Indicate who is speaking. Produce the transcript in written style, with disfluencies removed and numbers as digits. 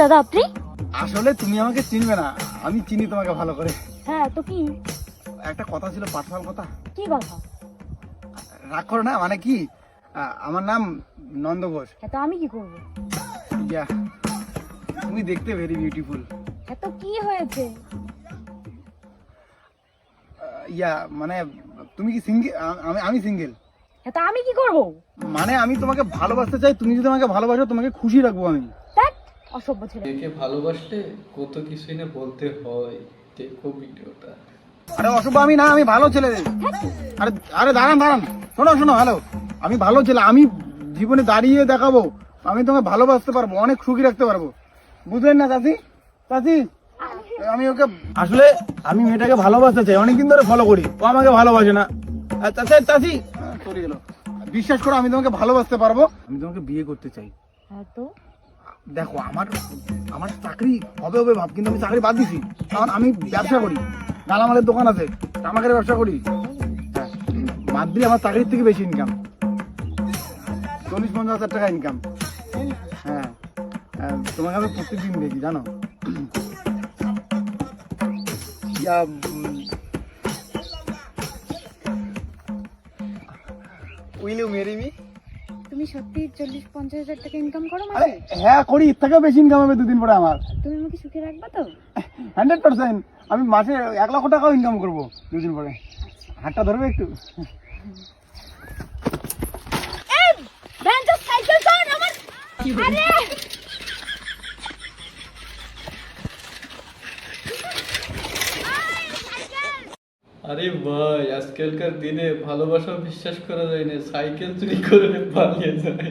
Speaker 1: দাদা আপনি?
Speaker 2: আসলে তুমি আমাকে চিনবে না, আমি চিনি তোমাকে ভালো করে।
Speaker 1: হ্যাঁ তো কি?
Speaker 2: একটা কথা ছিল, পার্সোনাল কথা।
Speaker 1: কি কথা?
Speaker 2: রাগ করো না, মানে কি, আমার নাম নন্দ ঘোষ।
Speaker 1: হ্যাঁ তো আমি কি করব?
Speaker 2: ইয়া, তুমি দেখতে ভেরি বিউটিফুল।
Speaker 1: হ্যাঁ তো কি হয়েছে?
Speaker 2: ইয়া মানে তুমি কি সিঙ্গেল? আমি সিঙ্গেল।
Speaker 1: হ্যাঁ তো আমি কি করব?
Speaker 2: মানে আমি তোমাকে ভালোবাসতে চাই, তুমি যদি আমাকে ভালোবাসো তোমাকে খুশি রাখবো আমি।
Speaker 1: দেখ অসভ্য ছেলে।
Speaker 3: একে ভালোবাসলে কত কিছুই না বলতে হয়, দেখো ভিডিওটা।
Speaker 2: আরে অশুভ আমি না, আমি ভালো ছেলে। আরে আরে দাঁড়ান দাঁড়ান, শোনো শোনো, হ্যালো, আমি ভালো ছেলে, আমি জীবনে দাঁড়িয়ে দেখাবো, আমি তোমাকে ভালোবাসতে পারবো, অনেক সুখী রাখতে পারবো, বুঝলেন না চাচি? চাচি আমি ওকে আসলে, আমি মেয়েটাকে ভালোবাসতে চাই, অনেকদিন ধরে ফলো করি, ও আমাকে ভালোবাসে না। চাচি চাচি সরি গেল, বিশ্বাস করো আমি তোমাকে ভালোবাসতে পারবো, আমি তোমাকে বিয়ে করতে চাই।
Speaker 1: হ্যাঁ তো
Speaker 2: দেখো আমার আমার চাকরি হবে হবে ভাব, কিন্তু আমি চাকরি বাদ দিছি, কারণ আমি ব্যবসা করি, গালামালের দোকান আছে, জামাকারের ব্যবসা করি। হ্যাঁ, মান্থলি আমার চাকরির থেকে বেশি ইনকাম, 40-50 হাজার টাকা ইনকাম। হ্যাঁ, তোমাকে আমি প্রত্যেকদিন দেখি জানো। Will you marry me?
Speaker 1: তুমি সত্যি 40-50 হাজার টাকা ইনকাম করো
Speaker 2: আরে
Speaker 1: মাসে?
Speaker 2: হ্যাঁ করি, এর থেকেও বেশি ইনকাম হবে দুদিন পরে আমার।
Speaker 1: তুমি আমাকে সুখে রাখবা তো?
Speaker 2: 100%। আমি মাসে 1 লক্ষ টাকাও ইনকাম করবো দুদিন পরে। হাতটা ধরবে একটু?
Speaker 1: এই বেঞ্চে সাইকেল চালান আমার। আরে
Speaker 3: আরে ভাই, আজকালকার দিনে ভালোবাসা বিশ্বাস করা যায় না, সাইকেল চুরি করে পালিয়ে যায়।